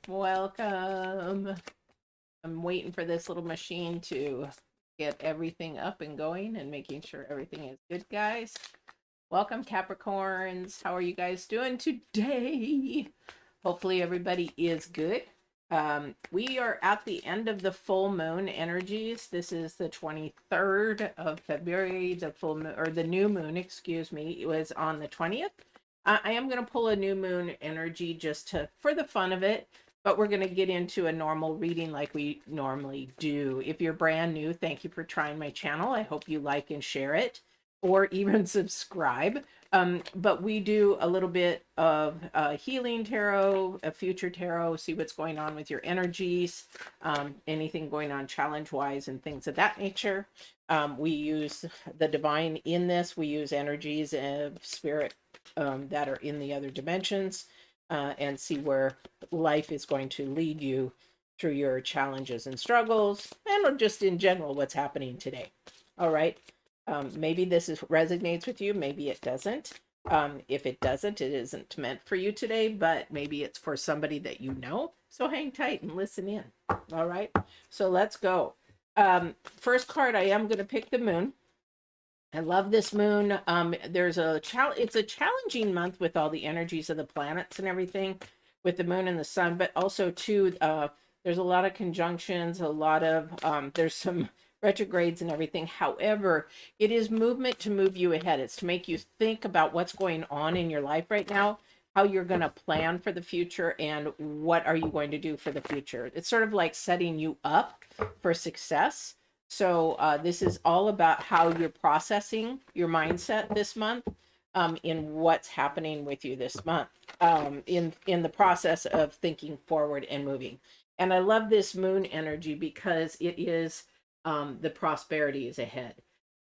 Welcome. I'm waiting for this little machine to get everything up and going and making sure everything is good, guys. Welcome, Capricorns. How are you guys doing today? Hopefully, everybody is good. We are at the end of the full moon energies. This is the 23rd of February. The full moon, or the new moon, excuse me, it was on the 20th. I am going to pull a new moon energy just for the fun of it, but we're going to get into a normal reading like we normally do. If you're brand new, thank you for trying my channel. I hope you like and share it or even subscribe. But we do a little bit of healing tarot, a future tarot, see what's going on with your energies, anything going on challenge-wise and things of that nature. We use the divine in this. We use energies of spirit that are in the other dimensions and see where life is going to lead you through your challenges and struggles, and just in general what's happening today. All right. Maybe this resonates with you, maybe it doesn't. If it doesn't, it isn't meant for you today, but maybe it's for somebody that you know. So hang tight and listen in. All right. So let's go. First card, I am going to pick the moon. I love this moon. There's it's a challenging month with all the energies of the planets and everything, with the moon and the sun, but also too, there's a lot of conjunctions, a lot of there's some retrogrades and everything. However, it is movement to move you ahead. It's to make you think about what's going on in your life right now, how you're going to plan for the future, and what are you going to do for the future. It's sort of like setting you up for success. So this is all about how you're processing your mindset this month, in what's happening with you this month, in the process of thinking forward and moving. And I love this moon energy because it is the prosperity is ahead.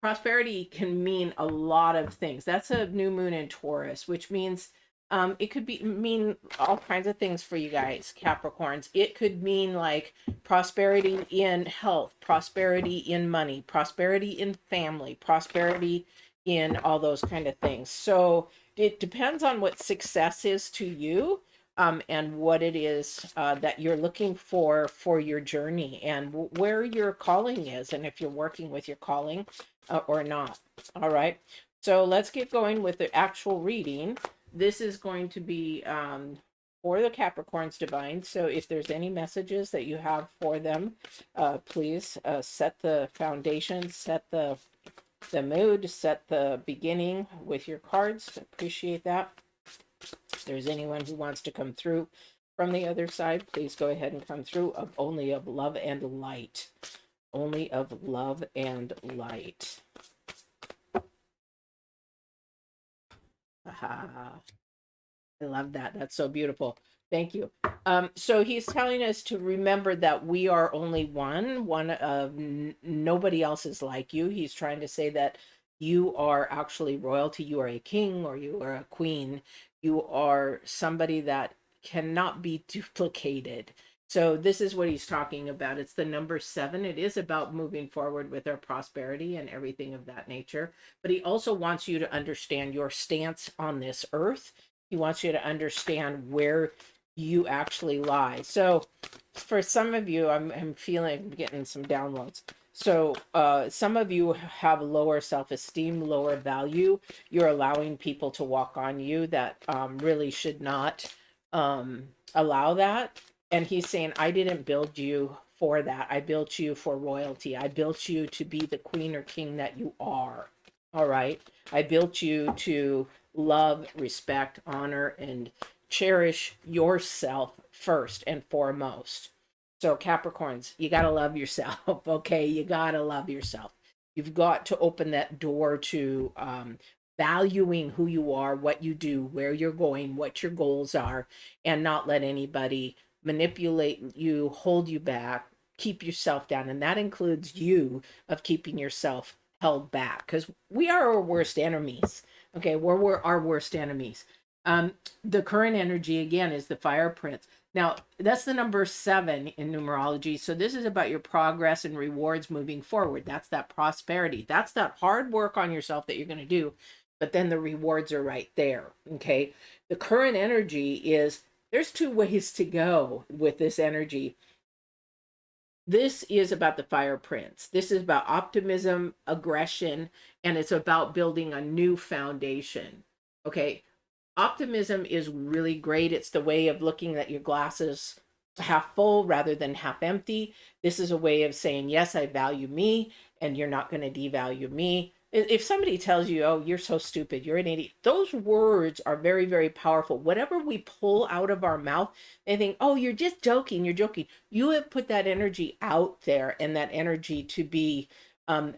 Prosperity can mean a lot of things. That's a new moon in Taurus, which means it could mean all kinds of things for you guys, Capricorns. It could mean like prosperity in health, prosperity in money, prosperity in family, prosperity in all those kind of things. So it depends on what success is to you, and what it is that you're looking for your journey, and where your calling is, and if you're working with your calling or not. All right. So let's get going with the actual reading. This is going to be for the Capricorns divine. So if there's any messages that you have for them, please set the foundation, set the mood, set the beginning with your cards. Appreciate that. If there's anyone who wants to come through from the other side, please go ahead and come through. Only of love and light. Only of love and light. Aha. I love that. That's so beautiful. Thank you. So he's telling us to remember that we are only one of nobody else is like you. He's trying to say that you are actually royalty. You are a king or you are a queen. You are somebody that cannot be duplicated. So this is what he's talking about. It's the number 7. It is about moving forward with our prosperity and everything of that nature. But he also wants you to understand your stance on this earth. He wants you to understand where you actually lie. So for some of you, I'm getting some downloads. So some of you have lower self-esteem, lower value. You're allowing people to walk on you that really should not allow that. And he's saying, I didn't build you for that. I built you for royalty. I built you to be the queen or king that you are. All right. I built you to love, respect, honor, and cherish yourself first and foremost. So Capricorns, you got to love yourself. Okay. You got to love yourself. You've got to open that door to valuing who you are, what you do, where you're going, what your goals are, and not let anybody manipulate you, hold you back, keep yourself down. And that includes you of keeping yourself held back, because we are our worst enemies. Okay, we're our worst enemies. The current energy again is the Fire Prince. Now that's the number 7 in numerology. So this is about your progress and rewards moving forward. That's that prosperity. That's that hard work on yourself that you're going to do, but then the rewards are right there. Okay, the current energy is There's two ways to go with this energy. This is about the fire prince. This is about optimism, aggression, and it's about building a new foundation. Okay. Optimism is really great. It's the way of looking at your glasses half full rather than half empty. This is a way of saying, yes, I value me, and you're not going to devalue me. If somebody tells you, oh, you're so stupid, you're an idiot, those words are very, very powerful. Whatever we pull out of our mouth, they think, oh, you're just joking, you're joking. You have put that energy out there, and that energy to be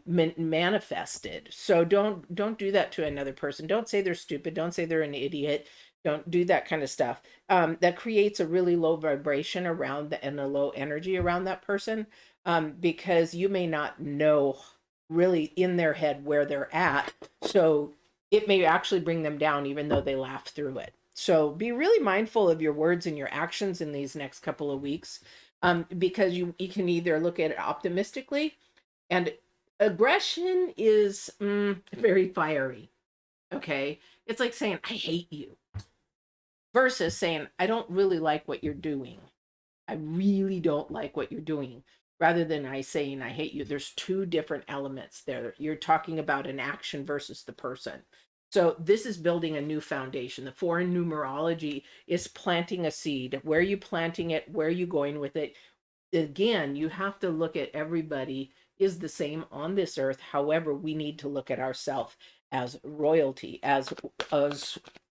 manifested. So don't do that to another person. Don't say they're stupid. Don't say they're an idiot. Don't do that kind of stuff. That creates a really low vibration around and a low energy around that person, because you may not know really in their head where they're at. So it may actually bring them down, even though they laugh through it. So be really mindful of your words and your actions in these next couple of weeks, because you can either look at it optimistically, and aggression is very fiery. Okay. It's like saying, I hate you, versus saying, I don't really like what you're doing. I really don't like what you're doing. Rather than I saying, I hate you. There's two different elements there. You're talking about an action versus the person. So this is building a new foundation. The foreign numerology is planting a seed. Where are you planting it? Where are you going with it? Again, you have to look at everybody is the same on this earth. However, we need to look at ourselves as royalty, as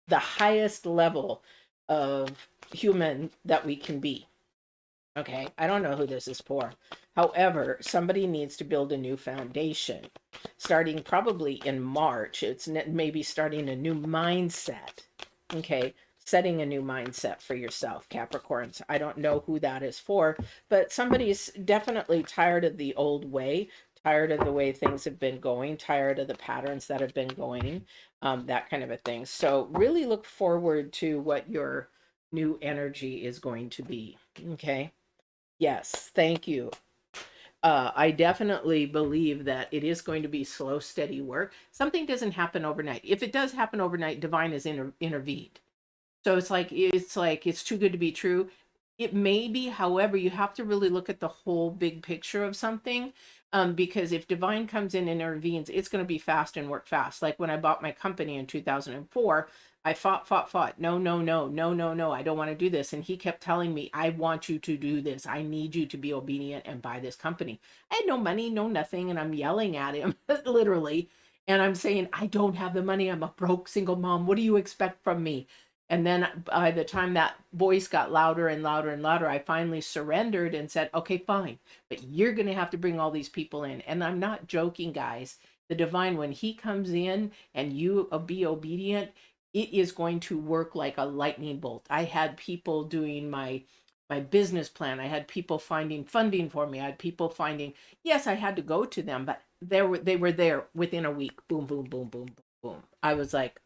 the highest level of human that we can be. Okay, I don't know who this is for. However, somebody needs to build a new foundation starting probably in March. It's maybe starting a new mindset. Okay, setting a new mindset for yourself, Capricorns. I don't know who that is for, but somebody's definitely tired of the old way, tired of the way things have been going, tired of the patterns that have been going, that kind of a thing. So really look forward to what your new energy is going to be. Okay. Yes, thank you. I definitely believe that it is going to be slow, steady work. Something doesn't happen overnight. If it does happen overnight, divine is intervened. So it's too good to be true. It may be, however, you have to really look at the whole big picture of something. Because if divine comes in and intervenes, it's going to be fast and work fast. Like when I bought my company in 2004, I fought. No, no, no, no, no, no. I don't want to do this. And he kept telling me, I want you to do this. I need you to be obedient and buy this company. I had no money, no nothing. And I'm yelling at him, literally. And I'm saying, I don't have the money. I'm a broke single mom. What do you expect from me? And then by the time that voice got louder and louder and louder, I finally surrendered and said, okay, fine, but you're going to have to bring all these people in. And I'm not joking, guys. The divine, when he comes in and you be obedient, it is going to work like a lightning bolt. I had people doing my business plan. I had people finding funding for me. I had people finding, yes, I had to go to them, but they were there within a week. Boom, boom, boom, boom, boom, boom. I was like,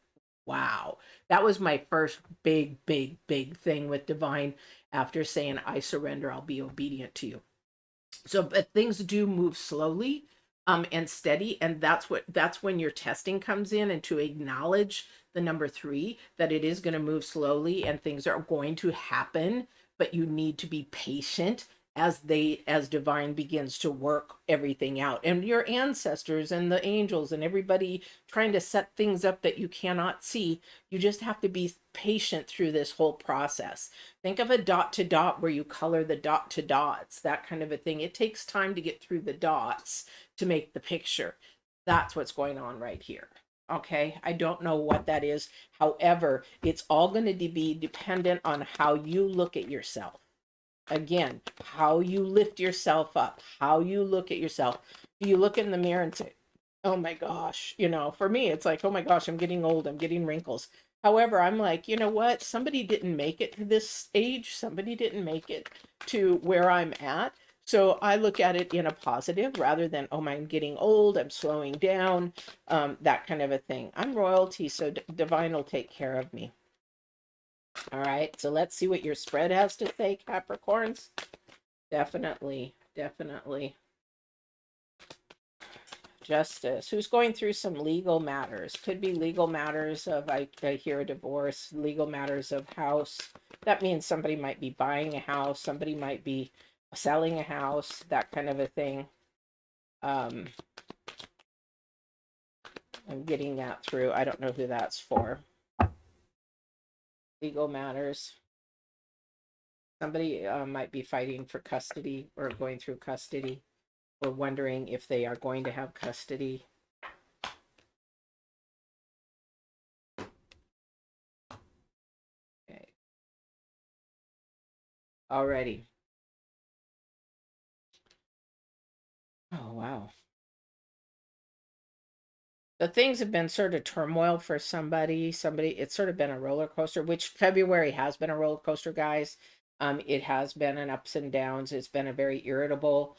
wow. That was my first big, big, big thing with divine, after saying, I surrender, I'll be obedient to you. So, but things do move slowly, and steady. And that's when your testing comes in, and to acknowledge the number three, that it is going to move slowly and things are going to happen, but you need to be patient as divine begins to work everything out, and your ancestors and the angels and everybody trying to set things up that you cannot see. You just have to be patient through this whole process. Think of a dot to dot where you color the dot to dots, that kind of a thing. It takes time to get through the dots to make the picture. That's what's going on right here. Okay, I don't know what that is. However, it's all going to be dependent on how you look at yourself. Again, how you lift yourself up, how you look at yourself. Do you look in the mirror and say, oh my gosh, for me, it's like, oh my gosh, I'm getting old, I'm getting wrinkles. However, I'm like, you know what? Somebody didn't make it to this age. Somebody didn't make it to where I'm at. So I look at it in a positive rather than, oh, I'm getting old, I'm slowing down, that kind of a thing. I'm royalty, so divine will take care of me. All right, so let's see what your spread has to say, Capricorns. Definitely. Justice, who's going through some legal matters. Could be legal matters of, I hear a divorce, legal matters of house. That means somebody might be buying a house, somebody might be selling a house, that kind of a thing. I'm getting that through. I don't know who that's for. Legal matters. Somebody might be fighting for custody or going through custody or wondering if they are going to have custody. Okay. Alrighty. Oh, wow. The things have been sort of turmoil for somebody. It's sort of been a roller coaster, which February has been a roller coaster, guys. It has been an ups and downs. It's been a very irritable.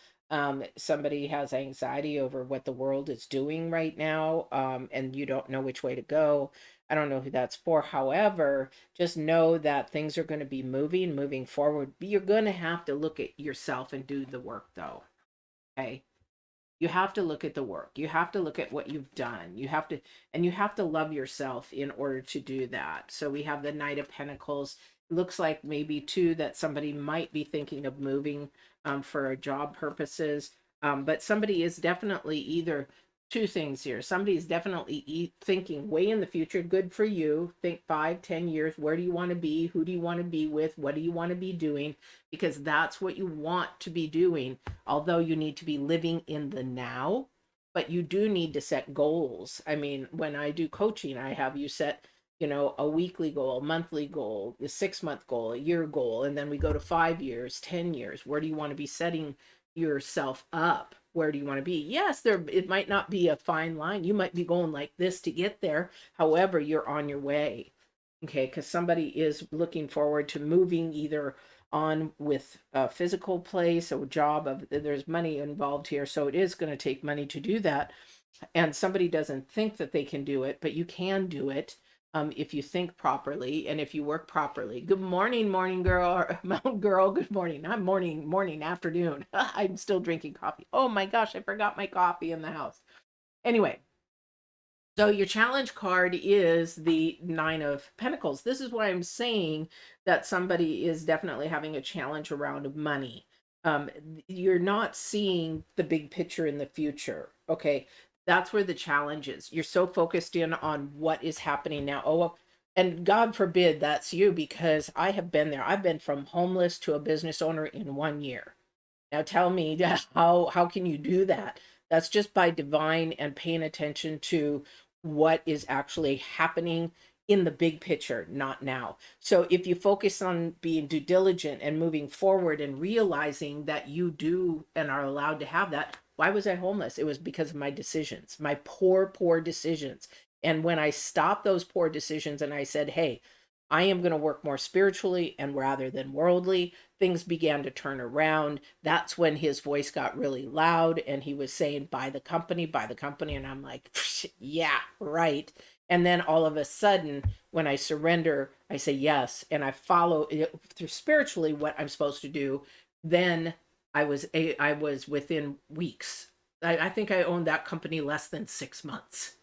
Somebody has anxiety over what the world is doing right now, and you don't know which way to go. I don't know who that's for. However, just know that things are going to be moving forward. You're going to have to look at yourself and do the work, though. Okay. You have to look at the work. You have to look at what you've done. You have to love yourself in order to do that. So we have the Knight of Pentacles. Looks like maybe too that somebody might be thinking of moving for job purposes. But somebody is definitely either two things here. Somebody is definitely thinking way in the future. Good for you. Think 5-10 years. Where do you want to be? Who do you want to be with? What do you want to be doing? Because that's what you want to be doing. Although you need to be living in the now, but you do need to set goals. I mean, when I do coaching, I have you set, a weekly goal, a monthly goal, a 6-month goal, a year goal, and then we go to 5 years, 10 years. Where do you want to be setting yourself up? Where do you want to be? Yes, it might not be a fine line. You might be going like this to get there. However, you're on your way. Okay, because somebody is looking forward to moving either on with a physical place, a job. There's money involved here, so it is going to take money to do that. And somebody doesn't think that they can do it, but you can do it if you think properly and if you work properly. Good morning, morning girl, mountain girl. Good morning. I'm morning, afternoon. I'm still drinking coffee. Oh my gosh, I forgot my coffee in the house. Anyway, so your challenge card is the Nine of Pentacles. This is why I'm saying that somebody is definitely having a challenge around money. You're not seeing the big picture in the future. Okay. That's where the challenge is. You're so focused in on what is happening now. Oh, and God forbid that's you, because I have been there. I've been from homeless to a business owner in 1 year. Now tell me how can you do that? That's just by divine and paying attention to what is actually happening in the big picture, not now. So if you focus on being due diligent and moving forward and realizing that you do and are allowed to have that, why was I homeless? It was because of my decisions, my poor decisions. And when I stopped those poor decisions and I said, hey, I am going to work more spiritually and rather than worldly, things began to turn around. That's when his voice got really loud and he was saying, buy the company, buy the company. And I'm like, yeah, right. And then all of a sudden, when I surrender, I say yes, and I follow through spiritually what I'm supposed to do. Then I was within weeks. I think I owned that company less than 6 months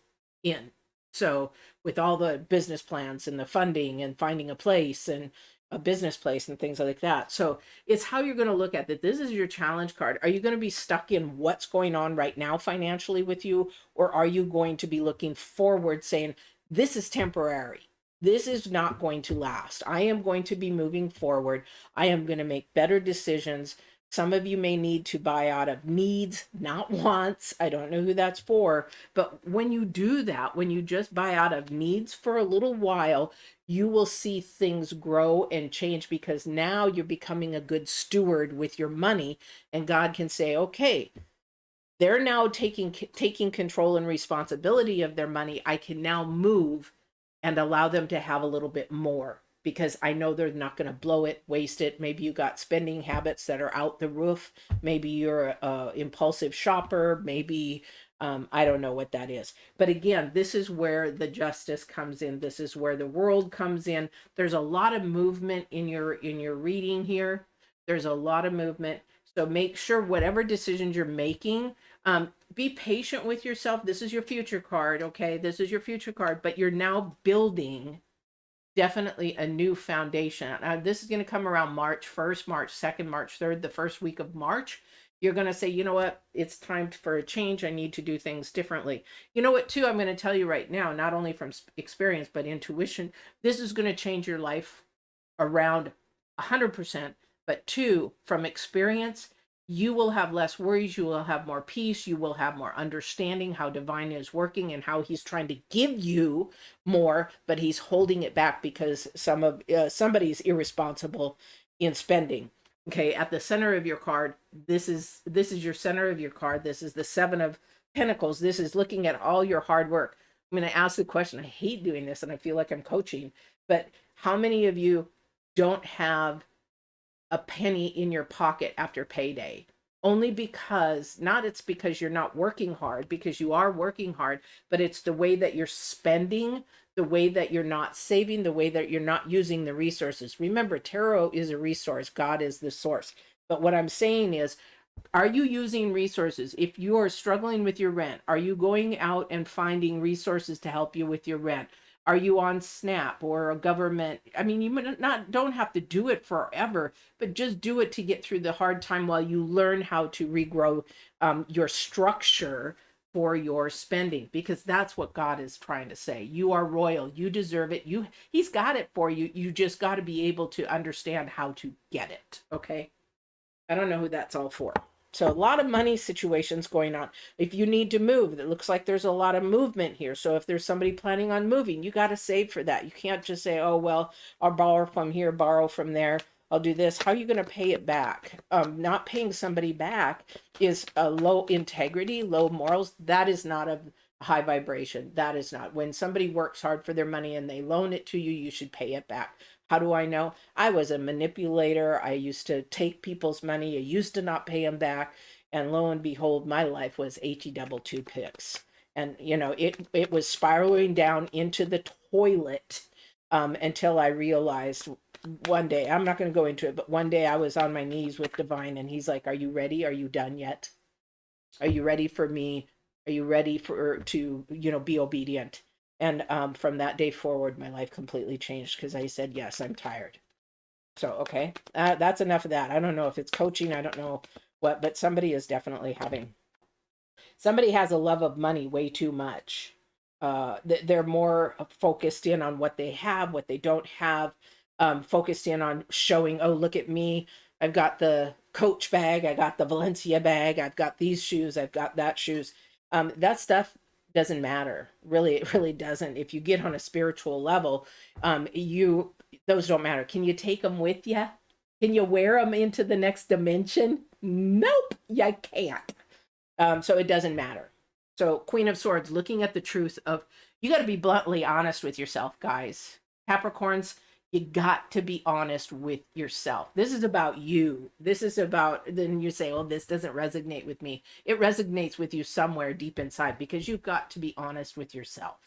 in. So with all the business plans and the funding and finding a place and a business place and things like that. So it's how you're going to look at that. This is your challenge card. Are you going to be stuck in what's going on right now financially with you? Or are you going to be looking forward saying, this is temporary. This is not going to last. I am going to be moving forward. I am going to make better decisions. Some of you may need to buy out of needs, not wants. I don't know who that's for. But when you do that, when you just buy out of needs for a little while, you will see things grow and change, because now you're becoming a good steward with your money. And God can say, okay, they're now taking control and responsibility of their money. I can now move and allow them to have a little bit more, because I know they're not going to blow it, waste it. Maybe you got spending habits that are out the roof. Maybe you're a impulsive shopper. Maybe I don't know what that is. But again, this is where the justice comes in. This is where the world comes in. There's a lot of movement in your reading here. There's a lot of movement. So make sure whatever decisions you're making, Be patient with yourself. This is your future card, okay? This is your future card, but you're now building definitely a new foundation. This is going to come around March 1st, March 2nd, March 3rd, the first week of March. You're going to say, you know what? It's time for a change. I need to do things differently. You know what, too? I'm going to tell you right now, not only from experience, but intuition, this is going to change your life around 100%. But two, from experience, you will have less worries, you will have more peace, you will have more understanding how divine is working and how he's trying to give you more, but he's holding it back because somebody's irresponsible in spending. Okay, at the center of your card, this is your center of your card. This is the 7 of Pentacles. This is looking at all your hard work. I'm going to ask the question. I hate doing this and I feel like I'm coaching, but how many of you don't have a penny in your pocket after payday? Only because, not it's because you're not working hard, because you are working hard, but it's the way that you're spending, the way that you're not saving, the way that you're not using the resources. Remember, tarot is a resource. God is the source. But what I'm saying is, are you using resources? If you are struggling with your rent, are you going out and finding resources to help you with your rent? Are you on SNAP or a government? I mean, you don't have to do it forever, but just do it to get through the hard time while you learn how to regrow your structure for your spending, because that's what God is trying to say. You are royal. You deserve it. He's got it for you. You just got to be able to understand how to get it. Okay. I don't know who that's all for. So a lot of money situations going on. If you need to move, it looks like there's a lot of movement here. So if there's somebody planning on moving, you got to save for that. You can't just say, oh, well, I'll borrow from here, borrow from there. I'll do this. How are you going to pay it back? Not paying somebody back is a low integrity, low morals. That is not a high vibration. That is not. When somebody works hard for their money and they loan it to you, you should pay it back. How do I know? I was a manipulator. I used to take people's money. I used to not pay them back. And lo and behold, my life was HE double two picks. And, you know, it was spiraling down into the toilet until I realized one day, I'm not going to go into it, but one day I was on my knees with Divine and he's like, are you ready? Are you done yet? Are you ready for me? Are you ready to, you know, be obedient? And from that day forward, my life completely changed because I said, yes, I'm tired. So, okay, that's enough of that. I don't know if it's coaching. I don't know what, but somebody has a love of money way too much. They're more focused in on what they have, what they don't have, focused in on showing, oh, look at me. I've got the Coach bag. I got the Valencia bag. I've got these shoes. I've got that shoes. That stuff doesn't matter. Really, it really doesn't. If you get on a spiritual level, those don't matter. Can you take them with you? Can you wear them into the next dimension? Nope, you can't. So it doesn't matter. So Queen of Swords, looking at the truth of, you got to be bluntly honest with yourself, guys. Capricorns, you got to be honest with yourself. This is about you. This is about, then you say, oh, this doesn't resonate with me. It resonates with you somewhere deep inside because you've got to be honest with yourself.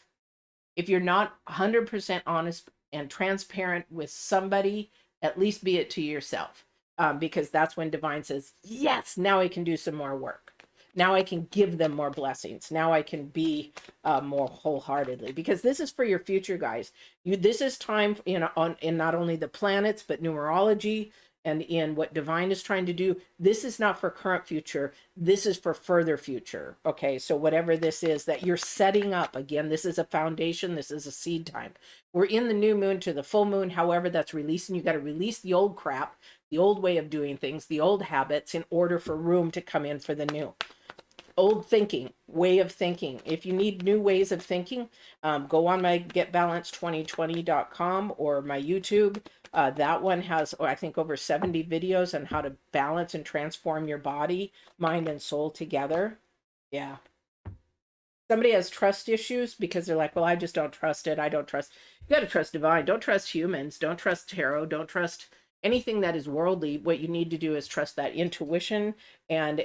If you're not 100% honest and transparent with somebody, at least be it to yourself. Because that's when Divine says, yes, now I can do some more work. Now I can give them more blessings. Now I can be more wholeheartedly, because this is for your future, guys. This is time in not only the planets, but numerology and in what Divine is trying to do. This is not for current future. This is for further future. Okay, so whatever this is that you're setting up, again, this is a foundation. This is a seed time. We're in the new moon to the full moon. However, that's releasing. You got to release the old crap, the old way of doing things, the old habits, in order for room to come in for the new. Old thinking, way of thinking. If you need new ways of thinking, go on my getbalance2020.com or my YouTube. That one has, I think, over 70 videos on how to balance and transform your body, mind, and soul together. Yeah. Somebody has trust issues because they're like, well, I just don't trust it. I don't trust. You got to trust Divine. Don't trust humans. Don't trust tarot. Don't trust anything that is worldly. What you need to do is trust that intuition, and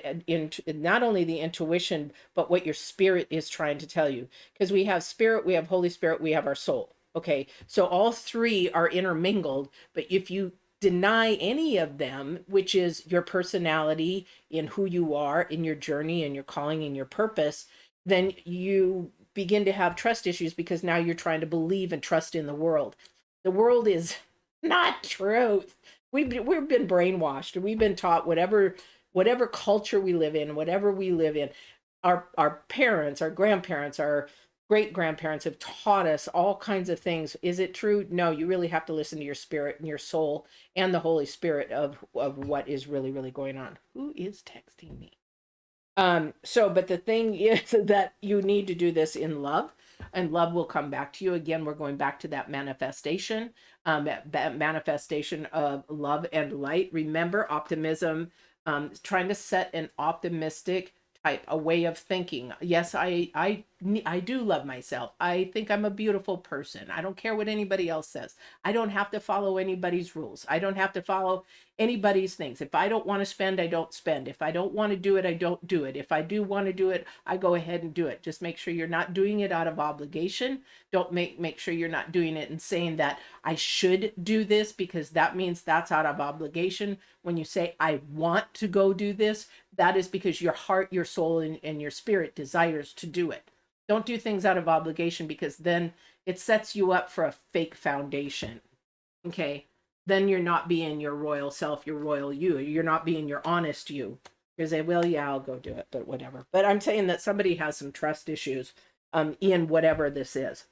not only the intuition, but what your spirit is trying to tell you. Because we have spirit, we have Holy Spirit, we have our soul. Okay, so all three are intermingled, but if you deny any of them, which is your personality, in who you are, in your journey, and your calling, and your purpose, then you begin to have trust issues, because now you're trying to believe and trust in the world. The world is not truth. We've been brainwashed. We've been taught whatever culture we live in, whatever we live in. Our parents, our grandparents, our great grandparents have taught us all kinds of things. Is it true? No, you really have to listen to your spirit and your soul and the Holy Spirit of what is really, really going on. Who is texting me? But the thing is that you need to do this in love, and love will come back to you. Again, we're going back to that manifestation, that manifestation of love and light. Remember, optimism, trying to set an optimistic type, a way of thinking. Yes, I do love myself. I think I'm a beautiful person. I don't care what anybody else says. I don't have to follow anybody's rules. I don't have to follow anybody's things. If I don't want to spend, I don't spend. If I don't want to do it, I don't do it. If I do want to do it, I go ahead and do it. Just make sure you're not doing it out of obligation. Don't make sure you're not doing it and saying that I should do this, because that means that's out of obligation. When you say I want to go do this, that is because your heart, your soul, and your spirit desires to do it. Don't do things out of obligation, because then it sets you up for a fake foundation. Okay? Then you're not being your royal self, your royal you. You're not being your honest you. You say, well, yeah, I'll go do it, but whatever. But I'm saying that somebody has some trust issues in whatever this is.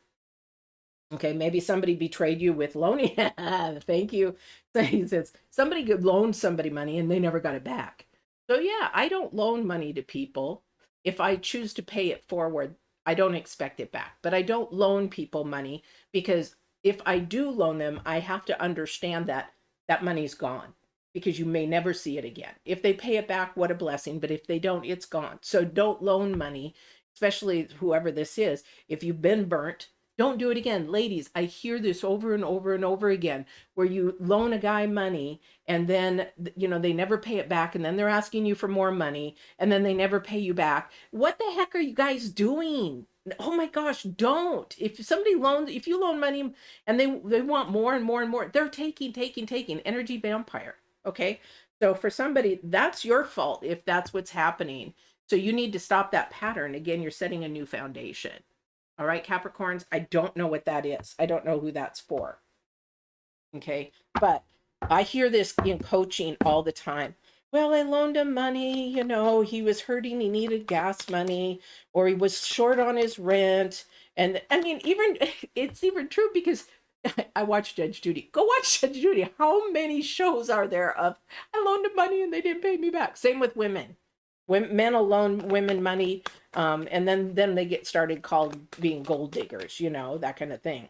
Okay, maybe somebody betrayed you with loaning. Thank you. So he says, somebody could loan somebody money and they never got it back. So yeah, I don't loan money to people. If I choose to pay it forward, I don't expect it back. But I don't loan people money, because if I do loan them, I have to understand that that money's gone, because you may never see it again. If they pay it back, what a blessing. But if they don't, it's gone. So don't loan money, especially whoever this is. If you've been burnt, don't do it again. Ladies, I hear this over and over and over again, where you loan a guy money and then, they never pay it back, and then they're asking you for more money, and then they never pay you back. What the heck are you guys doing? Oh my gosh, don't. If you loan money and they want more and more and more, they're taking, energy vampire. Okay. So for somebody, that's your fault if that's what's happening. So you need to stop that pattern. Again, you're setting a new foundation. All right, Capricorns, I don't know what that is. I don't know who that's for. Okay, but I hear this in coaching all the time. Well, I loaned him money, he was hurting, he needed gas money, or he was short on his rent. And I mean, it's even true, because I watch Judge Judy. Go watch Judge Judy. How many shows are there of, I loaned him money and they didn't pay me back? Same with women. Men will loan women money, and then they get started called being gold diggers, that kind of thing.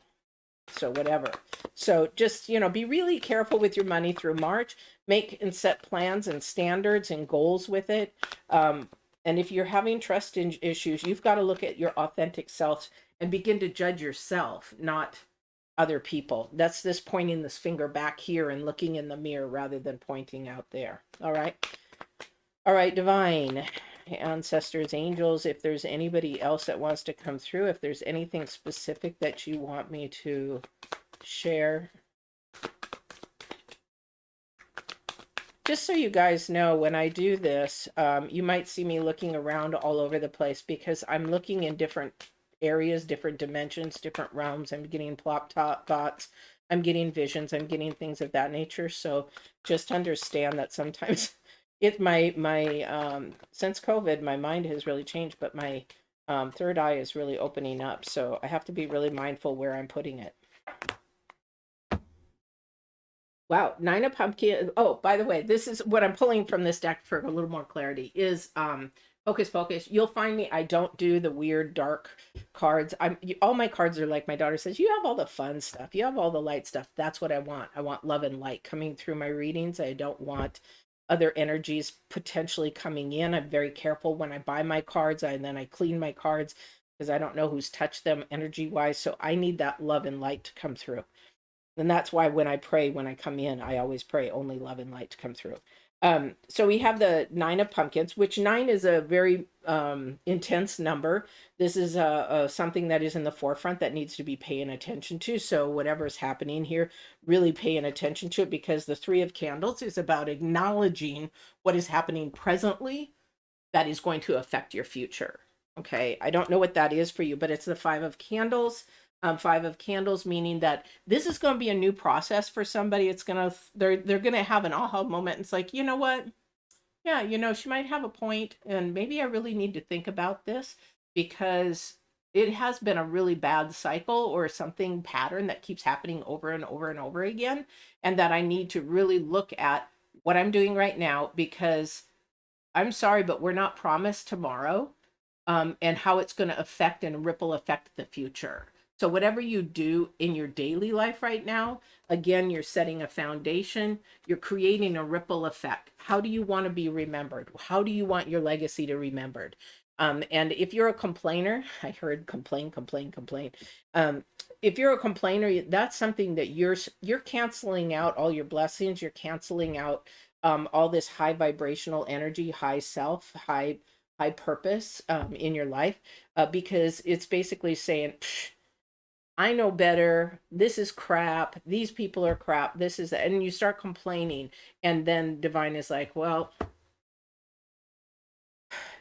So whatever. So just, be really careful with your money through March. Make and set plans and standards and goals with it. And if you're having trust issues, you've got to look at your authentic self and begin to judge yourself, not other people. That's this pointing this finger back here and looking in the mirror rather than pointing out there. All right. All right, divine ancestors, angels, if there's anybody else that wants to come through, if there's anything specific that you want me to share. Just so you guys know, when I do this, you might see me looking around all over the place, because I'm looking in different areas, different dimensions, different realms. I'm getting plop top thoughts. I'm getting visions. I'm getting things of that nature. So just understand that sometimes since COVID, my mind has really changed, but my third eye is really opening up. So I have to be really mindful where I'm putting it. Wow, 9 of Pumpkins. Oh, by the way, this is what I'm pulling from this deck for a little more clarity is Hocus Pocus. You'll find me, I don't do the weird dark cards. All my cards are like my daughter says, you have all the fun stuff. You have all the light stuff. That's what I want. I want love and light coming through my readings. I don't want other energies potentially coming in. I'm very careful when I buy my cards, and then I clean my cards, because I don't know who's touched them energy wise. So I need that love and light to come through. And that's why when I pray, when I come in, I always pray only love and light to come through. So we have the Nine of Pumpkins, which nine is a very intense number. This is something that is in the forefront that needs to be paying attention to. So whatever's happening here, really paying attention to it, because the Three of Candles is about acknowledging what is happening presently that is going to affect your future. Okay, I don't know what that is for you, but it's the Five of Candles. Five of Candles, meaning that this is going to be a new process for somebody. It's gonna they're gonna have an aha moment. It's like, you know what? Yeah, she might have a point, and maybe I really need to think about this, because it has been a really bad cycle or something pattern that keeps happening over and over and over again, and that I need to really look at what I'm doing right now, because I'm sorry, but we're not promised tomorrow, and how it's going to affect and ripple affect the future. So, whatever you do in your daily life right now, again, you're setting a foundation, you're creating a ripple effect. How do you want to be remembered? How do you want your legacy to be remembered? And if you're a complainer, I heard complain, complain, complain. If you're a complainer, that's something that you're canceling out all your blessings. You're canceling out all this high vibrational energy, high self, high purpose in your life, because it's basically saying, I know better. This is crap. These people are crap. This is, and you start complaining. And then divine is like, well,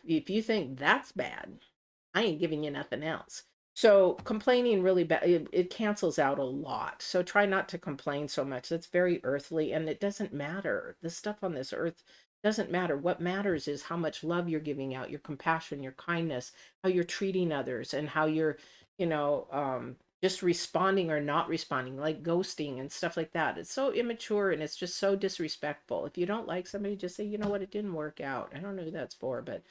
if you think that's bad, I ain't giving you nothing else. So complaining really bad, it cancels out a lot. So try not to complain so much. That's very earthly, and it doesn't matter. The stuff on this earth doesn't matter. What matters is how much love you're giving out, your compassion, your kindness, how you're treating others, and how you're, just responding or not responding, like ghosting and stuff like that. It's so immature, and it's just so disrespectful. If you don't like somebody, just say, you know what, it didn't work out. I don't know who that's for, but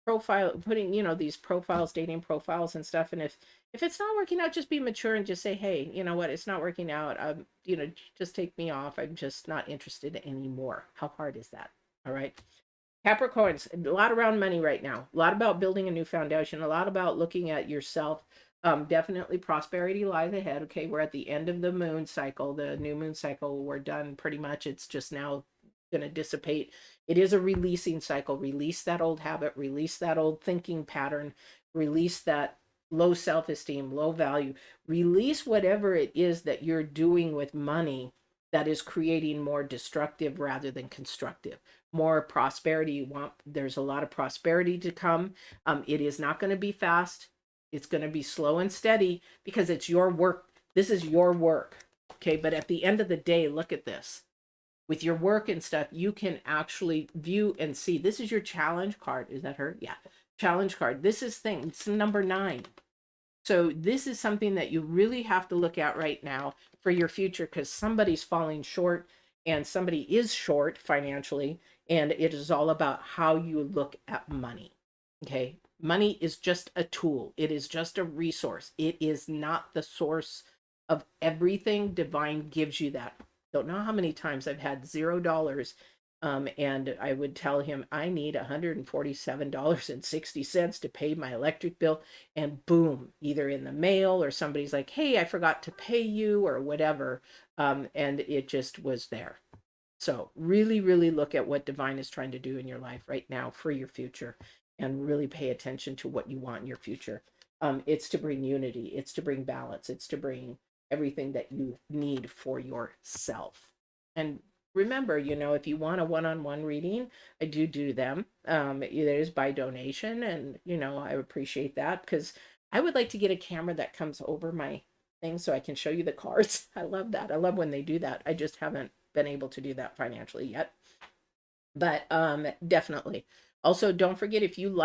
putting these profiles, dating profiles and stuff, and if it's not working out, just be mature and just say, hey, you know what, it's not working out, just take me off. I'm just not interested anymore. How hard is that? All right, Capricorns, a lot around money right now, a lot about building a new foundation, a lot about looking at yourself. Definitely prosperity lies ahead. Okay, we're at the end of the moon cycle, the new moon cycle. We're done pretty much. It's just now going to dissipate. It is a releasing cycle. Release that old habit, release that old thinking pattern, release that low self-esteem, low value, release whatever it is that you're doing with money that is creating more destructive rather than constructive. More prosperity you want. There's a lot of prosperity to come. It is not going to be fast. It's going to be slow and steady, because it's your work. This is your work. Okay, but at the end of the day, look at this. With your work and stuff, you can actually view and see. This is your challenge card. Is that her? Yeah. Challenge card. This is thing. It's number 9. So this is something that you really have to look at right now for your future, because somebody's falling short, and somebody is short financially, and it is all about how you look at money. Okay. Money is just a tool. It is just a resource. It is not the source of everything. Divine gives you that. Don't know how many times I've had $0, and I would tell him I need $147.60 to pay my electric bill, and boom, either in the mail or somebody's like, hey, I forgot to pay you or whatever, and it just was there. So really, really look at what divine is trying to do in your life right now for your future, and really pay attention to what you want in your future. It's to bring unity. It's to bring balance. It's to bring everything that you need for yourself. And remember, if you want a one-on-one reading, I do them. It is by donation, and I appreciate that, because I would like to get a camera that comes over my thing so I can show you the cards. I love that. I love when they do that. I just haven't been able to do that financially yet, but definitely. Also, don't forget, if you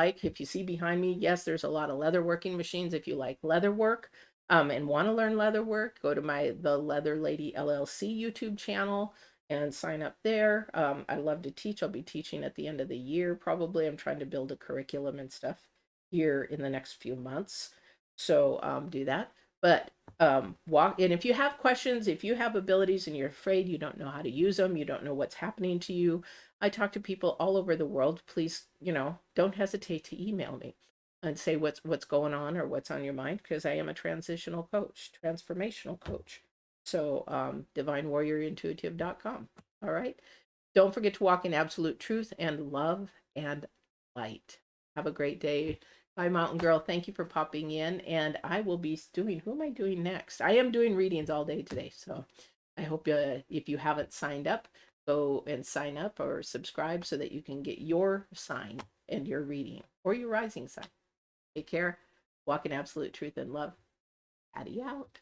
see behind me, yes, there's a lot of leather working machines. If you like leather work, and want to learn leather work, go to the Leather Lady LLC YouTube channel and sign up there. I love to teach. I'll be teaching at the end of the year, probably. I'm trying to build a curriculum and stuff here in the next few months. So do that. But walk, and if you have questions, if you have abilities and you're afraid you don't know how to use them, you don't know what's happening to you, I talk to people all over the world. Please, don't hesitate to email me and say what's going on or what's on your mind, because I am a transformational coach. So divinewarriorintuitive.com. All right. Don't forget to walk in absolute truth and love and light. Have a great day. Bye, Mountain Girl. Thank you for popping in. And I will be doing, who am I doing next? I am doing readings all day today. So I hope if you haven't signed up, go and sign up or subscribe so that you can get your sign and your reading or your rising sign. Take care. Walk in absolute truth and love. Patty out.